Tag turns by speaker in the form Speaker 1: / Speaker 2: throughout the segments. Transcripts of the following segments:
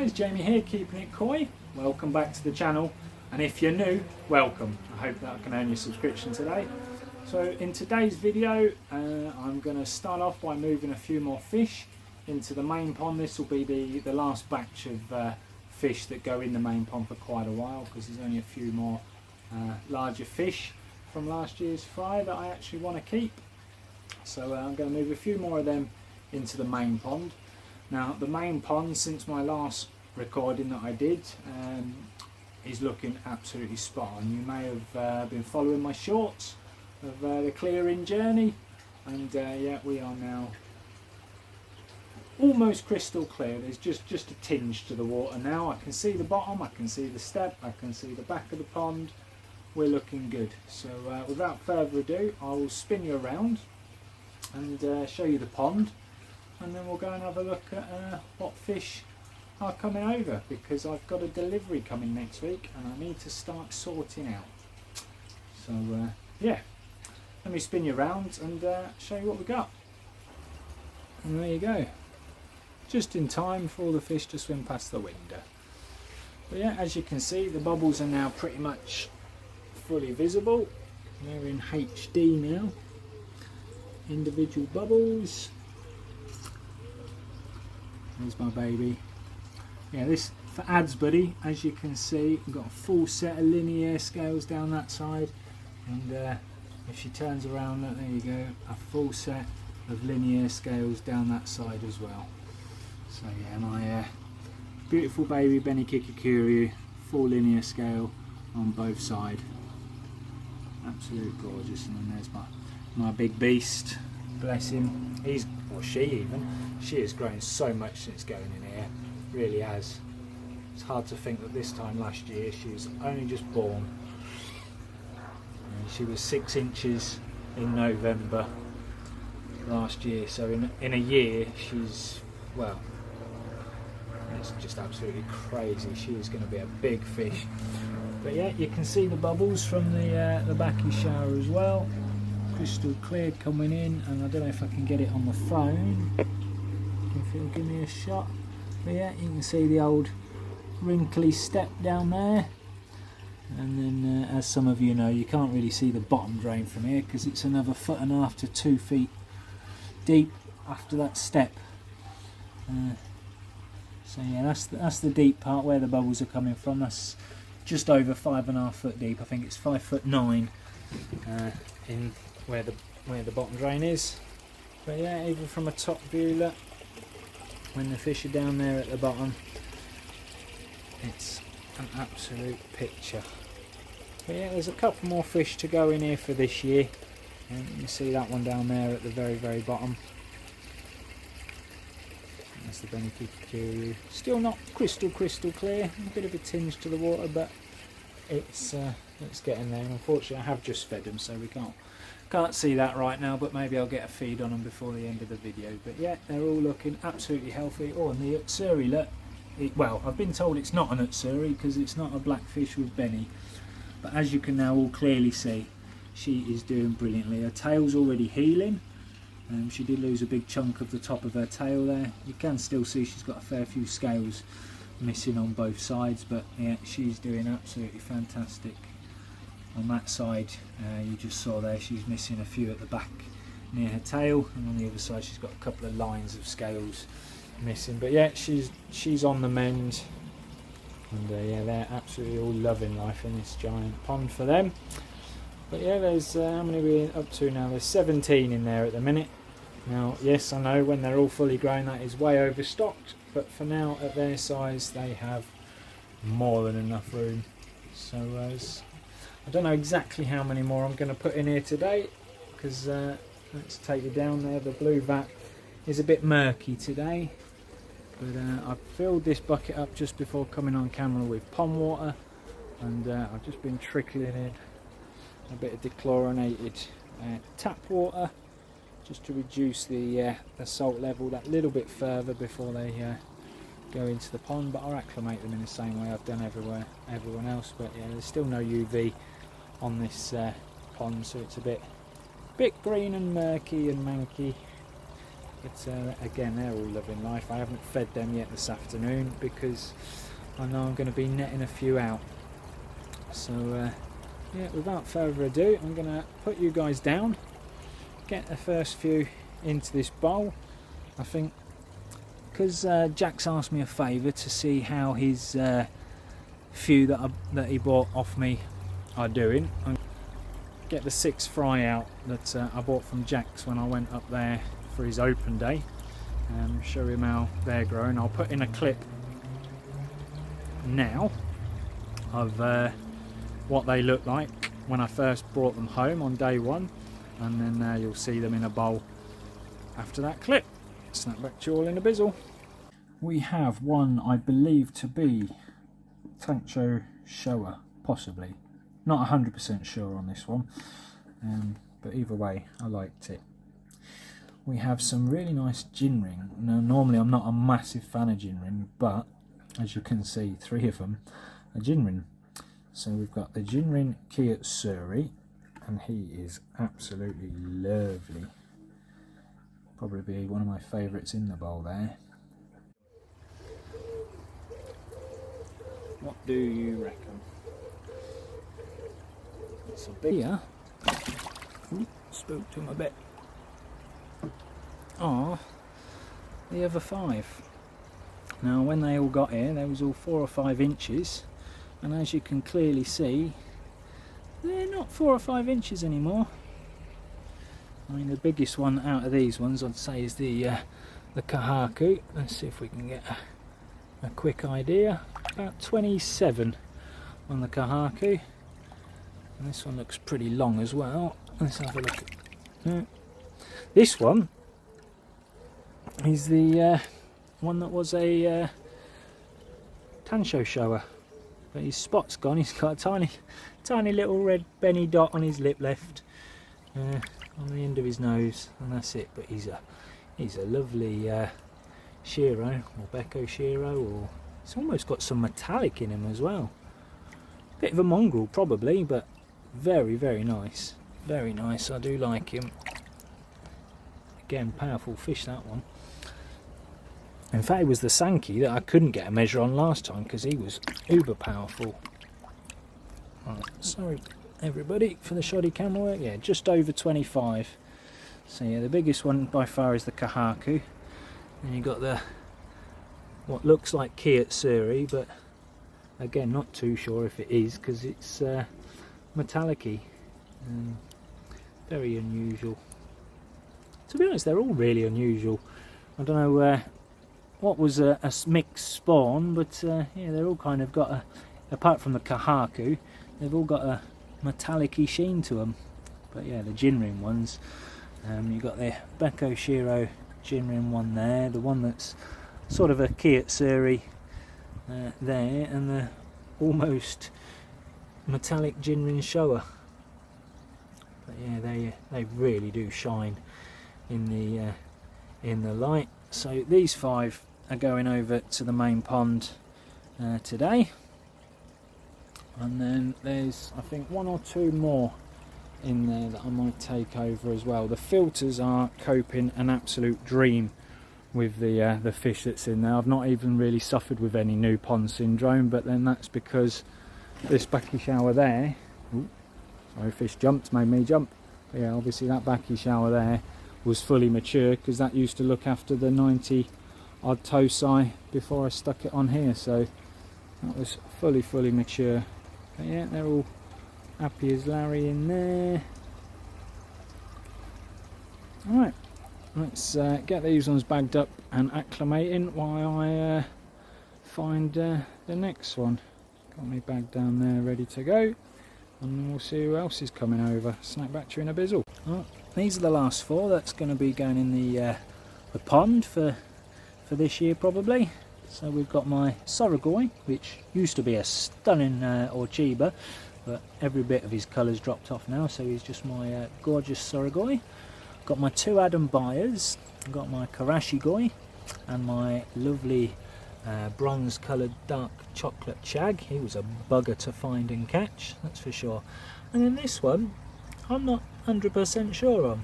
Speaker 1: guys, Jamie here, keeping it koi. Welcome back to the channel, and if you're new, welcome. I hope that I can earn your subscription today. So in today's video, I'm going to start off by moving a few more fish into the main pond. This will be the last batch of fish that go in the main pond for quite a while, because there's only a few more larger fish from last year's fry that I actually want to keep. So I'm going to move a few more of them into the main pond. Now the main pond, since my last recording that I did, is looking absolutely spot on. You may have been following my shorts of the clearing journey, and yeah, we are now almost crystal clear. There's just a tinge to the water now. I can see the bottom, I can see the step, I can see the back of the pond. We're looking good. So without further ado, I will spin you around and show you the pond, and then we'll go and have a look at what fish are coming over, because I've got a delivery coming next week and I need to start sorting out. So yeah, let me spin you around and show you what we got. And there you go, just in time for all the fish to swim past the window. But yeah, as you can see, the bubbles are now pretty much fully visible. They're in HD now, individual bubbles. There's my baby. Yeah, this for Ad's buddy, as you can see, we've got a full set of linear scales down that side, and if she turns around, there you go, a full set of linear scales down that side as well. So yeah, my beautiful baby Benny Kikakuru, full linear scale on both sides. Absolute gorgeous. And then there's my big beast, bless him. He's, or she even, she has grown so much since going in here, really has. It's hard to think that this time last year she was only just born. And she was 6 inches in November last year, so in a year she's, well, it's just absolutely crazy. She is going to be a big fish. But yeah, you can see the bubbles from the backy shower as well. Crystal clear coming in, and I don't know if I can get it on the phone, if it'll give me a shot. But yeah, you can see the old wrinkly step down there. And then as some of you know, you can't really see the bottom drain from here because it's another 1.5 to 2 feet deep after that step. So yeah, that's the deep part where the bubbles are coming from. That's just over 5.5 foot deep. I think it's 5'9" in where the bottom drain is. But yeah, even from a top view, look, when the fish are down there at the bottom, it's an absolute picture. But yeah, there's a couple more fish to go in here for this year, and you can see that one down there at the very bottom. That's the Benny Kikakuru. Still not crystal clear, a bit of a tinge to the water, but it's getting there. And unfortunately I have just fed them, so we can't see that right now, but maybe I'll get a feed on them before the end of the video. But yeah, they're all looking absolutely healthy. Oh, and the Utsuri, look, well, I've been told it's not an Utsuri because it's not a blackfish with Benny, but as you can now all clearly see, she is doing brilliantly. Her tail's already healing. She did lose a big chunk of the top of her tail there. You can still see she's got a fair few scales missing on both sides, but yeah, she's doing absolutely fantastic. On that side, you just saw there, she's missing a few at the back near her tail, and on the other side she's got a couple of lines of scales missing. But yeah, she's on the mend, and yeah, they're absolutely all loving life in this giant pond for them. But yeah, there's how many are we up to now? There's 17 in there at the minute. Now, yes, I know when they're all fully grown that is way overstocked, but for now at their size they have more than enough room. So I don't know exactly how many more I'm going to put in here today, because let's take you down there. The blue vat is a bit murky today, but I filled this bucket up just before coming on camera with pond water, and I've just been trickling in a bit of dechlorinated tap water just to reduce the salt level that little bit further before they go into the pond. But I'll acclimate them in the same way I've done everyone else. But yeah, there's still no UV on this pond, so it's a bit green and murky and manky. But again, they're all loving life. I haven't fed them yet this afternoon because I know I'm going to be netting a few out. So yeah, without further ado, I'm going to put you guys down, get the first few into this bowl. I think because Jack's asked me a favour to see how his few that he bought off me are doing. I'm get the 6 fry out that I bought from Jack's when I went up there for his open day. Show him how they're growing. I'll put in a clip now of what they look like when I first brought them home on day 1, and then you'll see them in a bowl after that clip. Snap back to you all in a bizzle. We have one I believe to be Tancho Showa, possibly. Not 100% sure on this one, but either way I liked it. We have some really nice Jinrin. Now normally I'm not a massive fan of Jinrin, but as you can see 3 of them are Jinrin. So we've got the Jinrin Kiyosuri, and he is absolutely lovely. Probably be one of my favourites in the bowl there. What do you reckon? It's a big here. Spooked him a bit. Ah, the other 5. Now when they all got here, they was all 4 or 5 inches, and as you can clearly see, they're not 4 or 5 inches anymore. I mean, the biggest one out of these ones I'd say is the Kahaku. Let's see if we can get a quick idea. About 27 on the Kahaku. And this one looks pretty long as well. Let's have a look. This one is the one that was a Tancho Showa, but his spot's gone. He's got a tiny little red Benny dot on his lip left, on the end of his nose, and that's it. But he's a lovely Shiro or Beko Shiro, or it's almost got some metallic in him as well. Bit of a mongrel probably, but very, very nice. Very nice. I do like him. Again, powerful fish, that one. In fact, it was the Sankey that I couldn't get a measure on last time because he was uber powerful. Right, sorry everybody for the shoddy camera work. Yeah, just over 25. So yeah, the biggest one by far is the Kahaku. And you've got the what looks like Kiyosuri, but again, not too sure if it is because it's metallic-y. Very unusual. To be honest, they're all really unusual. I don't know what was a mixed spawn, but yeah, they're all kind of got apart from the Kahaku, they've all got a metallic-y sheen to them. But yeah, the Jinrin ones, you've got the Beko Shiro Jinrin one there, the one that's sort of a Kiyosuri there, and the almost metallic Jinrin Showa. But yeah, they really do shine in the light. So these 5 are going over to the main pond today, and then there's I think 1 or 2 more in there that I might take over as well. The filters are coping an absolute dream with the fish that's in there. I've not even really suffered with any new pond syndrome, but then that's because this backy shower there, sorry, fish jumped, made me jump. But yeah, obviously that backy shower there was fully mature because that used to look after the 90 odd Tosai before I stuck it on here, so that was fully mature. But yeah, they're all happy as Larry in there. Alright, let's get these ones bagged up and acclimating while I find the next one. Got me bag down there ready to go, and we'll see who else is coming over. Snack back to you in a bizzle. Right, these are the last 4 that's going to be going in the pond for this year probably. So we've got my Soragoi, which used to be a stunning Orchiba, but every bit of his colour's dropped off now, so he's just my gorgeous Soragoi. Got my 2 Adam Buyers, I've got my Karashi Goi, and my lovely bronze coloured dark chocolate shag. He was a bugger to find and catch, that's for sure. And then this one I'm not 100% sure on.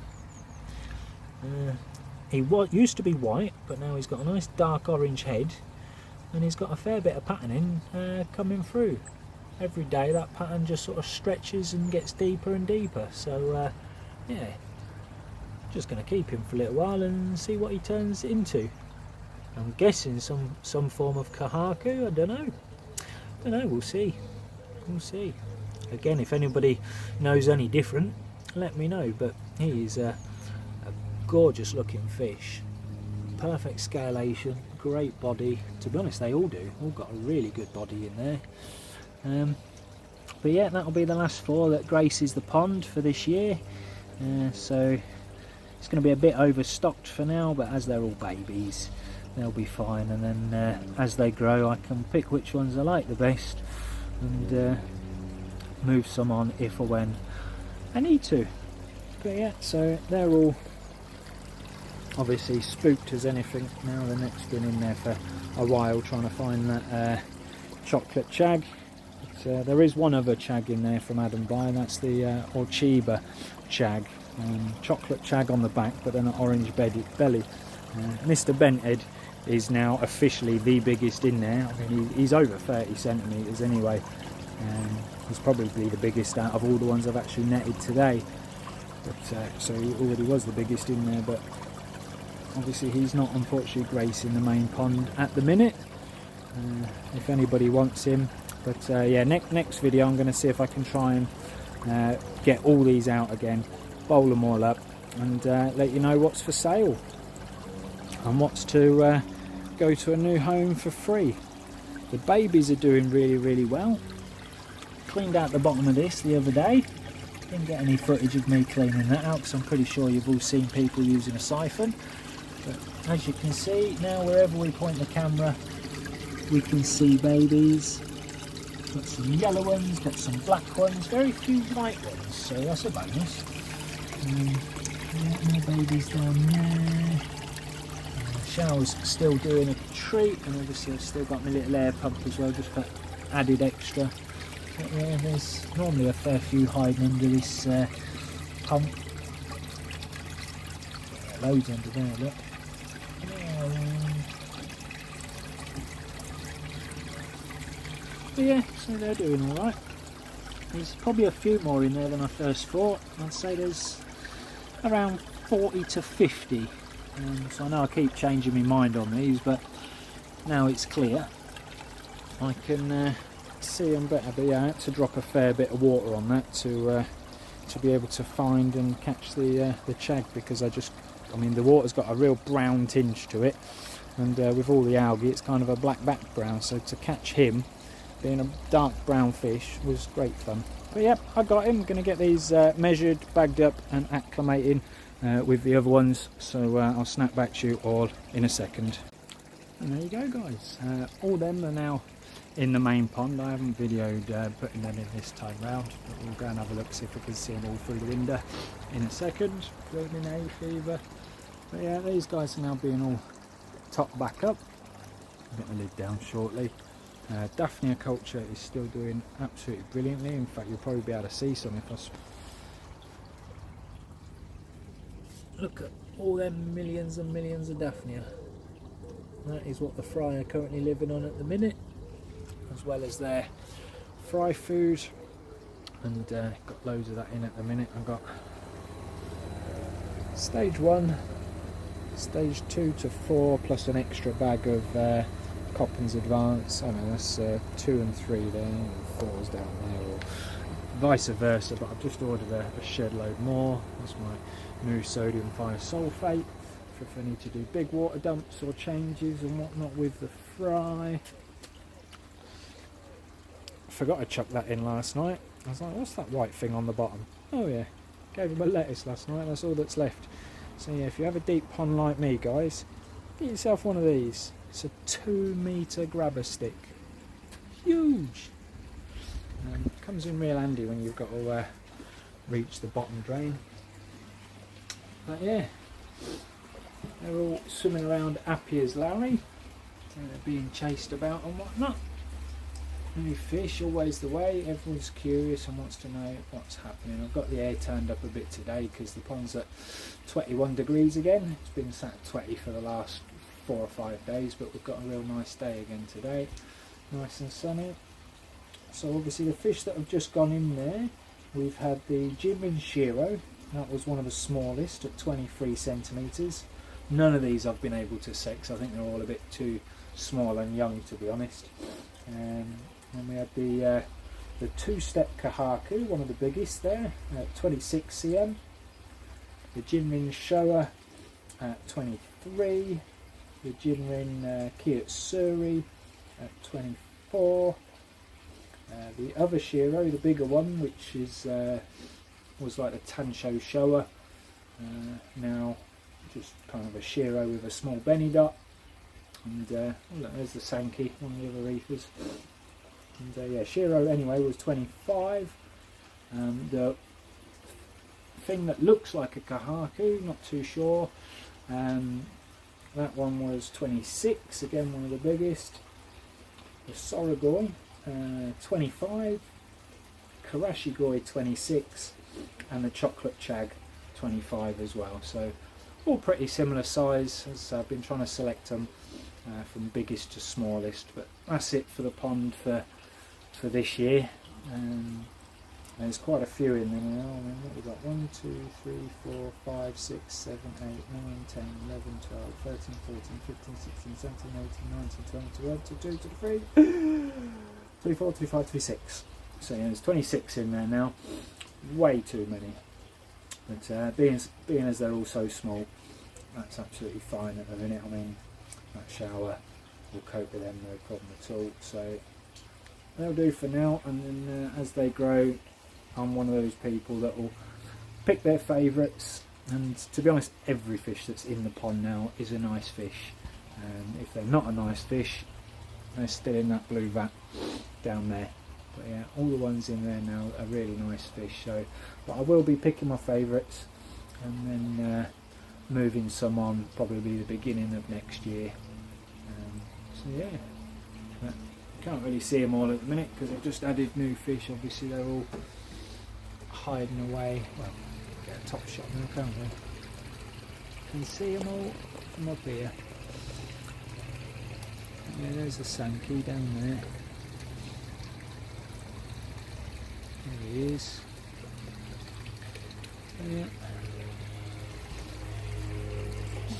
Speaker 1: He used to be white, but now he's got a nice dark orange head, and he's got a fair bit of patterning coming through. Every day that pattern just sort of stretches and gets deeper and deeper. So yeah, just going to keep him for a little while and see what he turns into. I'm guessing some form of kahaku. I don't know. We'll see. Again, if anybody knows any different, let me know. But he is a gorgeous looking fish. Perfect scalation, great body. To be honest, they all do. All got a really good body in there. But yeah, that'll be the last 4 that graces the pond for this year. So it's going to be a bit overstocked for now, but as they're all babies, they'll be fine. And then as they grow, I can pick which ones I like the best and move some on if or when I need to. But yeah, so they're all obviously spooked as anything now. The neck's been in there for a while trying to find that chocolate chag. But, there is one other chag in there from Adam By, and that's the Orchiba chag. Chocolate chag on the back, but then an orange belly. Mr. Benthead is now officially the biggest in there. I mean, he's over 30 centimetres anyway. He's probably the biggest out of all the ones I've actually netted today. But, so he already was the biggest in there, but obviously he's not unfortunately gracing the main pond at the minute. If anybody wants him. But yeah, next video I'm going to see if I can try and get all these out again, bowl them all up, and let you know what's for sale and what's to go to a new home for free. The babies are doing really well. Cleaned out the bottom of this the other day. Didn't get any footage of me cleaning that out because I'm pretty sure you've all seen people using a siphon. But as you can see now, wherever we point the camera, we can see babies. Got some yellow ones, got some black ones, very few white ones, so that's a bonus. More babies down there. Shower's still doing a treat, and obviously I've still got my little air pump as well, just for added extra. But yeah, there's normally a fair few hiding under this pump. Yeah, loads under there, look. But yeah, so they're doing alright. There's probably a few more in there than I first thought. I'd say there's around 40 to 50. So I know I keep changing my mind on these, but now it's clear. I can see them better, but yeah, I had to drop a fair bit of water on that to be able to find and catch the chag, because I mean the water's got a real brown tinge to it, and with all the algae it's kind of a black background, so to catch him being a dark brown fish was great fun. But yeah, I got him. Going to get these measured, bagged up and acclimating with the other ones, so I'll snap back to you all in a second. And there you go guys, all them are now in the main pond. I haven't videoed putting them in this time round, but we'll go and have a look, see if we can see them all through the window in a second. Building hay fever. But yeah, these guys are now being all topped back up. I'll get the lid down shortly. Daphnia culture is still doing absolutely brilliantly. In fact, you'll probably be able to see some if I look at all them millions and millions of Daphnia. That is what the fry are currently living on at the minute, as well as their fry food, and got loads of that in at the minute. I've got stage 1, stage 2 to 4 plus an extra bag of Coppins Advance. I know that's 2 and 3 there, 4's down there, or vice versa, but I've just ordered a shed load more. That's my new sodium thiosulfate for if I need to do big water dumps or changes and whatnot with the fry. Forgot to chuck that in last night. I was like, what's that white thing on the bottom? Oh yeah, gave him a lettuce last night, that's all that's left. So yeah, if you have a deep pond like me guys, get yourself one of these. It's a 2-metre grabber stick. Huge! Comes in real handy when you've got to reach the bottom drain. But yeah, they're all swimming around happy as Larry, being chased about and whatnot. New fish, always the way. Everyone's curious and wants to know what's happening. I've got the air turned up a bit today because the pond's at 21 degrees again. It's been sat at 20 for the last 4 or 5 days, but we've got a real nice day again today. Nice and sunny. So obviously the fish that have just gone in there, we've had the Jinrin Shiro. That was one of the smallest at 23 centimetres. None of these I've been able to sex. I think they're all a bit too small and young, to be honest. And we had the two-step Kahaku, one of the biggest there, at 26 cm. The Jinrin Showa at 23. The Jinrin Kiyottsuri at 24. The other Shiro, the bigger one, which is was like the Tansho Showa, now just kind of a Shiro with a small Benny dot. And oh look, there's the Sankey, one of the other reefers. And yeah, Shiro anyway was 25. The thing that looks like a Kahaku, not too sure, that one was 26, again one of the biggest. The Soragoi, 25. Karashigoi 26, and the Chocolate Chag 25 as well. So all pretty similar size, as I've been trying to select them from biggest to smallest. But that's it for the pond for this year. There's quite a few in there now. I mean, what we've got 1, 2, 3, 4, 5, 6, 7, 8, 9, 10, 11, 12, 13, 14, 15, 16, 17, 18, 19, 20, 21, 22, 23, 24, 25, 26. So yeah, there's 26 in there now. Way too many. But being as they're all so small, that's absolutely fine at the minute. I mean, that shower will cope with them, no problem at all. So they'll do for now, and then as they grow, I'm one of those people that will pick their favourites. And to be honest, every fish that's in the pond now is a nice fish. And if they're not a nice fish, they're still in that blue vat down there. But yeah, all the ones in there now are really nice fish. So, but I will be picking my favourites and then moving some on probably the beginning of next year. So yeah, but can't really see them all at the minute because I've just added new fish. Obviously they're all hiding away. Well, get a top shot now, can't we? Can you see them all from up here? Yeah, there's the Sankey down there. There he is. Yeah.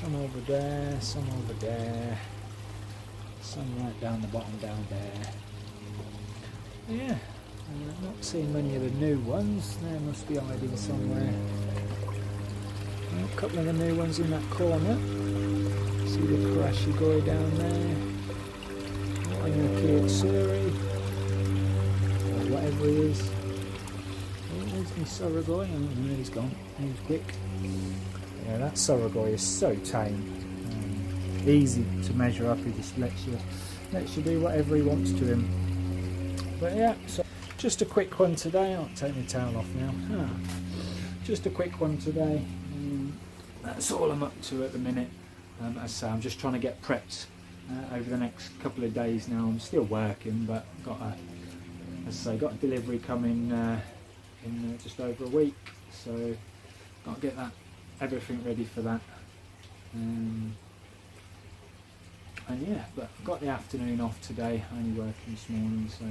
Speaker 1: Some over there, some over there, some right down the bottom down there. Yeah, not seeing many of the new ones. They must be hiding somewhere. A couple of the new ones in that corner. See the Karashigoi down there. One in the Kiyottsuri, or whatever he is. There's my Soragoi. Oh, he's gone. He was quick. Yeah, that Soragoi is so tame. Easy to measure up. He just lets you do whatever he wants to him. But yeah, so just a quick one today. I'll take my towel off now. Just a quick one today. That's all I'm up to at the minute. As I say, I'm just trying to get prepped over the next couple of days now. I'm still working, but got a delivery coming in just over a week, so got to get everything ready for that. And yeah, but got the afternoon off today. Only working this morning, so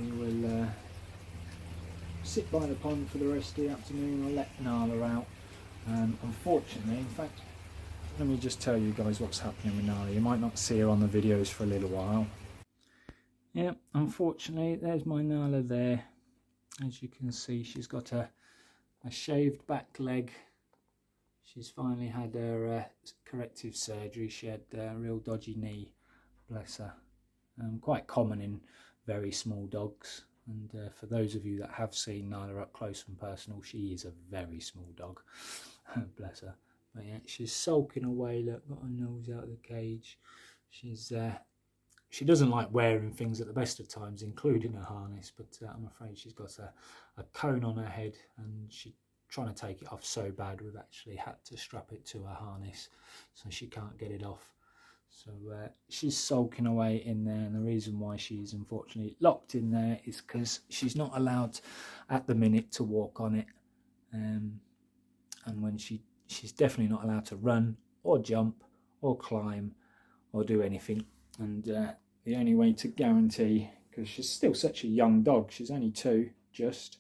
Speaker 1: we will sit by the pond for the rest of the afternoon. I'll let Nala out. Unfortunately, in fact, let me just tell you guys what's happening with Nala. You might not see her on the videos for a little while. Yeah, unfortunately, there's my Nala there. As you can see, she's got a shaved back leg. She's finally had her corrective surgery. She had a real dodgy knee, bless her. Quite common in very small dogs. And for those of you that have seen Nala up close and personal, she is a very small dog. Bless her. But yeah, she's sulking away. Look, got her nose out of the cage. She doesn't like wearing things at the best of times, including a harness, but I'm afraid she's got a cone on her head and she's trying to take it off so bad we've actually had to strap it to her harness so she can't get it off. So she's sulking away in there, and the reason why she's unfortunately locked in there is because she's not allowed at the minute to walk on it, and when she's definitely not allowed to run or jump or climb or do anything. And the only way to guarantee, because she's still such a young dog, she's only 2 just,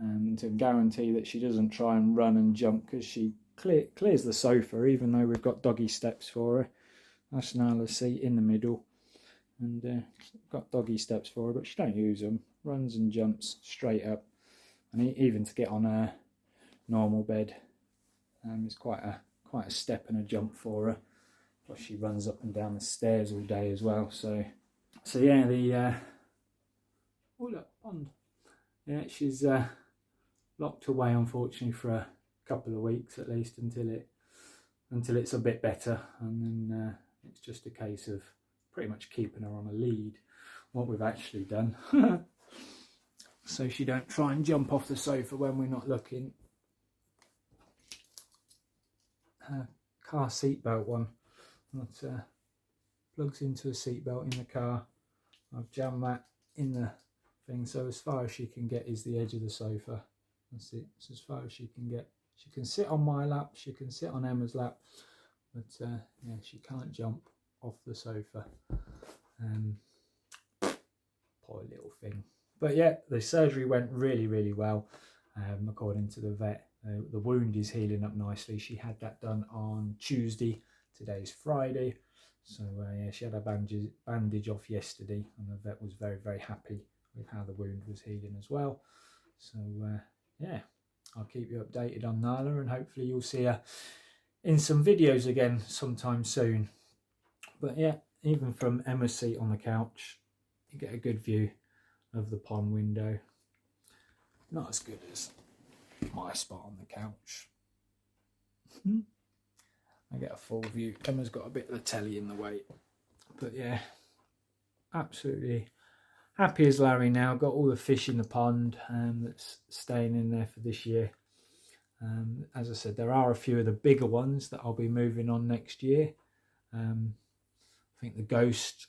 Speaker 1: to guarantee that she doesn't try and run and jump, because she clears the sofa even though we've got doggy steps for her. That's Nala's seat in the middle, and got doggy steps for her, but she don't use them. Runs and jumps straight up, and even to get on her normal bed, it's quite a step and a jump for her. Plus she runs up and down the stairs all day as well. So yeah, oh look, pond. Yeah, she's locked away unfortunately for a couple of weeks at least, until it's a bit better, and then it's just a case of pretty much keeping her on a lead, what we've actually done. So she don't try and jump off the sofa when we're not looking. Car seatbelt one that plugs into a seatbelt in the car. I've jammed that in the thing, so as far as she can get is the edge of the sofa. That's it. It's as far as she can get. She can sit on my lap, she can sit on Emma's lap, but yeah, she can't jump off the sofa. Poor little thing. But yeah, the surgery went really well, according to the vet. The wound is healing up nicely. She had that done on Tuesday. Today's Friday. So yeah, she had a bandage off yesterday, and the vet was very happy with how the wound was healing as well. So yeah, I'll keep you updated on Nala, and hopefully you'll see her in some videos again sometime soon. But yeah, even from Emma's seat on the couch, you get a good view of the pond window. Not as good as my spot on the couch. I get a full view. Emma's got a bit of the telly in the way. But yeah, absolutely happy as Larry now. Got all the fish in the pond that's staying in there for this year. As I said, there are a few of the bigger ones that I'll be moving on next year. I think the ghost,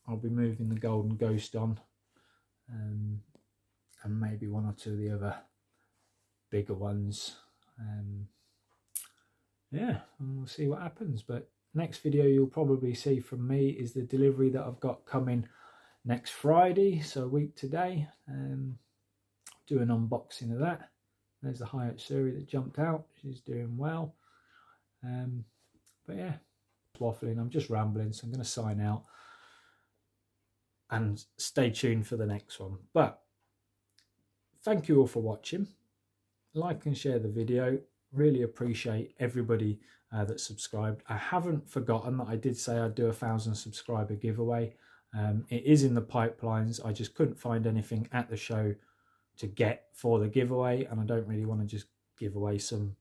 Speaker 1: I'll be moving the golden ghost on, and maybe 1 or 2 of the other bigger ones. Yeah, and we'll see what happens. But next video you'll probably see from me is the delivery that I've got coming next Friday, so a week today. Do an unboxing of that. There's the Hayat Suri that jumped out. She's doing well. But yeah, waffling. I'm just rambling, so I'm going to sign out and stay tuned for the next one. But thank you all for watching. Like and share the video. Really appreciate everybody that subscribed. I haven't forgotten that I did say I'd do a 1,000 subscriber giveaway. It is in the pipelines. I just couldn't find anything at the show to get for the giveaway, and I don't really want to just give away some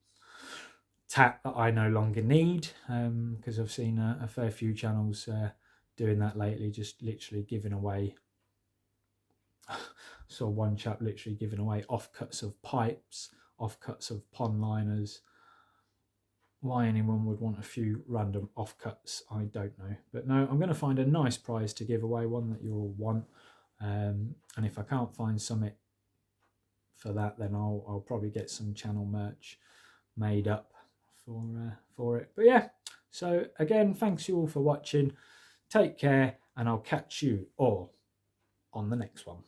Speaker 1: tat that I no longer need, because I've seen a fair few channels doing that lately, just literally giving away. Saw one chap literally giving away offcuts of pipes, offcuts of pond liners. Why anyone would want a few random offcuts, I don't know. But no, I'm going to find a nice prize to give away, one that you'll want. And if I can't find something for that, then I'll probably get some channel merch made up for it. But yeah, so again, thanks you all for watching. Take care, and I'll catch you all on the next one.